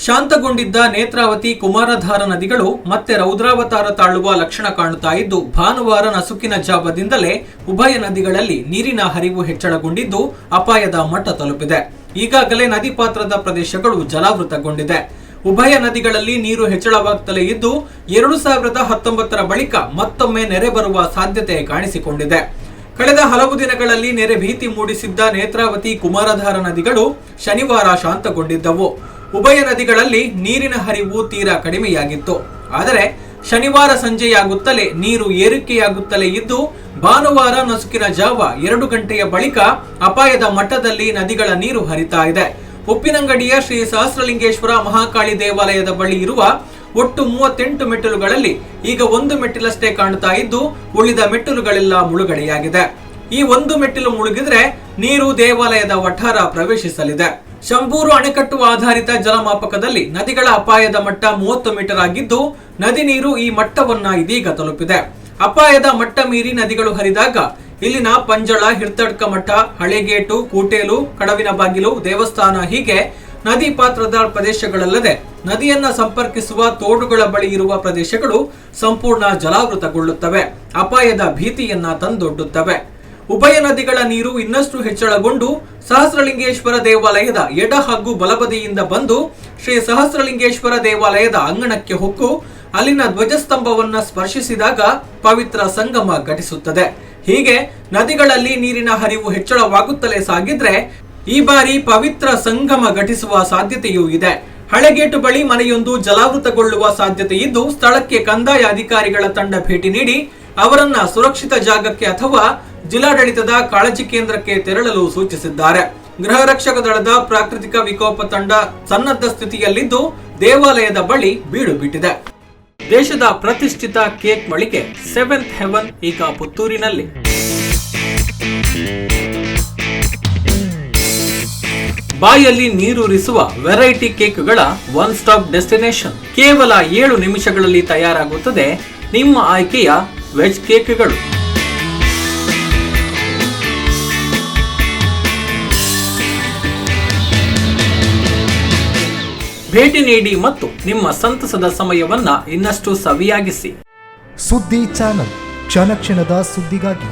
ಶಾಂತಗೊಂಡಿದ್ದ ನೇತ್ರಾವತಿ, ಕುಮಾರಧಾರ ನದಿಗಳು ಮತ್ತೆ ರೌದ್ರಾವತಾರ ತಾಳುವ ಲಕ್ಷಣ ಕಾಣುತ್ತಾ ಇದ್ದು, ಭಾನುವಾರ ನಸುಕಿನ ಜಾವದಿಂದಲೇ ಉಭಯ ನದಿಗಳಲ್ಲಿ ನೀರಿನ ಹರಿವು ಹೆಚ್ಚಳಗೊಂಡಿದ್ದು ಅಪಾಯದ ಮಟ್ಟ ತಲುಪಿದೆ. ಈಗಾಗಲೇ ನದಿ ಪಾತ್ರದ ಪ್ರದೇಶಗಳು ಜಲಾವೃತಗೊಂಡಿದೆ. ಉಭಯ ನದಿಗಳಲ್ಲಿ ನೀರು ಹೆಚ್ಚಳವಾಗುತ್ತಲೇ ಇದ್ದು 2019 ಬಳಿಕ ಮತ್ತೊಮ್ಮೆ ನೆರೆ ಬರುವ ಸಾಧ್ಯತೆ ಕಾಣಿಸಿಕೊಂಡಿದೆ. ಕಳೆದ ಹಲವು ದಿನಗಳಲ್ಲಿ ನೆರೆ ಭೀತಿ ಮೂಡಿಸಿದ್ದ ನೇತ್ರಾವತಿ, ಕುಮಾರಧಾರ ನದಿಗಳು ಶನಿವಾರ ಶಾಂತಗೊಂಡಿದ್ದವು. ಉಭಯ ನದಿಗಳಲ್ಲಿ ನೀರಿನ ಹರಿವು ತೀರಾ ಕಡಿಮೆಯಾಗಿತ್ತು. ಆದರೆ ಶನಿವಾರ ಸಂಜೆಯಾಗುತ್ತಲೇ ನೀರು ಏರಿಕೆಯಾಗುತ್ತಲೇ ಇದ್ದು, ಭಾನುವಾರ ನಸುಕಿನ ಜಾವ 2 ಗಂಟೆಯ ಬಳಿಕ ಅಪಾಯದ ಮಟ್ಟದಲ್ಲಿ ನದಿಗಳ ನೀರು ಹರಿತಾ ಇದೆ. ಉಪ್ಪಿನಂಗಡಿಯ ಶ್ರೀ ಸಹಸ್ರಲಿಂಗೇಶ್ವರ ಮಹಾಕಾಳಿ ದೇವಾಲಯದ ಬಳಿ ಇರುವ ಒಟ್ಟು 38 ಮೆಟ್ಟಿಲುಗಳಲ್ಲಿ ಈಗ 1 ಮೆಟ್ಟಿಲಷ್ಟೇ ಕಾಣುತ್ತಾ ಇದ್ದು, ಉಳಿದ ಮೆಟ್ಟಿಲುಗಳೆಲ್ಲ ಮುಳುಗಡೆಯಾಗಿದೆ. ಈ 1 ಮೆಟ್ಟಿಲು ಮುಳುಗಿದ್ರೆ ನೀರು ದೇವಾಲಯದ ವಠಾರ ಪ್ರವೇಶಿಸಲಿದೆ. ಶಂಭೂರು ಅಣೆಕಟ್ಟು ಆಧಾರಿತ ಜಲಮಾಪಕದಲ್ಲಿ ನದಿಗಳ ಅಪಾಯದ ಮಟ್ಟ 30 ಮೀಟರ್ ಆಗಿದ್ದು, ನದಿ ನೀರು ಈ ಮಟ್ಟವನ್ನ ಇದೀಗ ತಲುಪಿದೆ. ಅಪಾಯದ ಮಟ್ಟ ಮೀರಿ ನದಿಗಳು ಹರಿದಾಗ ಇಲ್ಲಿನ ಪಂಜಳ, ಹಿರ್ತಡ್ಕ ಮಠ, ಹಳೆಗೇಟು, ಕೂಟೇಲು, ಕಡವಿನ ಬಾಗಿಲು, ದೇವಸ್ಥಾನ ಹೀಗೆ ನದಿ ಪಾತ್ರದ ಪ್ರದೇಶಗಳಲ್ಲದೆ ನದಿಯನ್ನ ಸಂಪರ್ಕಿಸುವ ತೋಡುಗಳ ಬಳಿ ಇರುವ ಪ್ರದೇಶಗಳು ಸಂಪೂರ್ಣ ಜಲಾವೃತಗೊಳ್ಳುತ್ತವೆ. ಅಪಾಯದ ಭೀತಿಯನ್ನ ತಂದೊಡ್ಡುತ್ತವೆ. ಉಭಯ ನದಿಗಳ ನೀರು ಇನ್ನಷ್ಟು ಹೆಚ್ಚಳಗೊಂಡು ಸಹಸ್ರಲಿಂಗೇಶ್ವರ ದೇವಾಲಯದ ಎಡ ಹಾಗೂ ಬಲಬದಿಯಿಂದ ಬಂದು ಶ್ರೀ ಸಹಸ್ರಲಿಂಗೇಶ್ವರ ದೇವಾಲಯದ ಅಂಗಣಕ್ಕೆ ಹೊಕ್ಕು ಅಲ್ಲಿನ ಧ್ವಜಸ್ತಂಭವನ್ನ ಸ್ಪರ್ಶಿಸಿದಾಗ ಪವಿತ್ರ ಸಂಗಮ ಘಟಿಸುತ್ತದೆ. ಹೀಗೆ ನದಿಗಳಲ್ಲಿ ನೀರಿನ ಹರಿವು ಹೆಚ್ಚಳವಾಗುತ್ತಲೇ ಸಾಗಿದ್ರೆ ಈ ಬಾರಿ ಪವಿತ್ರ ಸಂಗಮ ಘಟಿಸುವ ಸಾಧ್ಯತೆಯೂ ಇದೆ. ಹಳೆಗೇಟು ಬಳಿ ಮನೆಯೊಂದು ಜಲಾವೃತಗೊಳ್ಳುವ ಸಾಧ್ಯತೆ ಇದ್ದು, ಸ್ಥಳಕ್ಕೆ ಕಂದಾಯ ಅಧಿಕಾರಿಗಳ ತಂಡ ಭೇಟಿ ನೀಡಿ ಅವರನ್ನ ಸುರಕ್ಷಿತ ಜಾಗಕ್ಕೆ ಅಥವಾ ಜಿಲ್ಲಾಡಳಿತದ ಕಾಳಜಿ ಕೇಂದ್ರಕ್ಕೆ ತೆರಳಲು ಸೂಚಿಸಿದ್ದಾರೆ. ಗೃಹ ರಕ್ಷಕ ದಳದ ಪ್ರಾಕೃತಿಕ ವಿಕೋಪ ತಂಡ ಸನ್ನದ್ಧ ಸ್ಥಿತಿಯಲ್ಲಿದ್ದು, ದೇವಾಲಯದ ಬಳಿ ಬೀಡು ಬಿಟ್ಟಿದೆ. ದೇಶದ ಪ್ರತಿಷ್ಠಿತ ಕೇಕ್ ಮಳಿಗೆ ಸೆವೆಂತ್ ಹೆವನ್ ಈಗ ಪುತ್ತೂರಿನಲ್ಲಿ. ಬಾಯಲ್ಲಿ ನೀರೂರಿಸುವ ವೆರೈಟಿ ಕೇಕ್ಗಳ ಒನ್ ಸ್ಟಾಪ್ ಡೆಸ್ಟಿನೇಷನ್. ಕೇವಲ 7 ನಿಮಿಷಗಳಲ್ಲಿ ತಯಾರಾಗುತ್ತದೆ ನಿಮ್ಮ ಆಯ್ಕೆಯ ವೆಜ್ ಕೇಕ್ಗಳು. ಭೇಟಿ ನೀಡಿ ಮತ್ತು ನಿಮ್ಮ ಸಂತಸದ ಸಮಯವನ್ನ ಇನ್ನಷ್ಟು ಸವಿಯಾಗಿಸಿ. ಸುದ್ದಿ ಚಾನಲ್, ಕ್ಷಣ ಕ್ಷಣದ ಸುದ್ದಿಗಾಗಿ.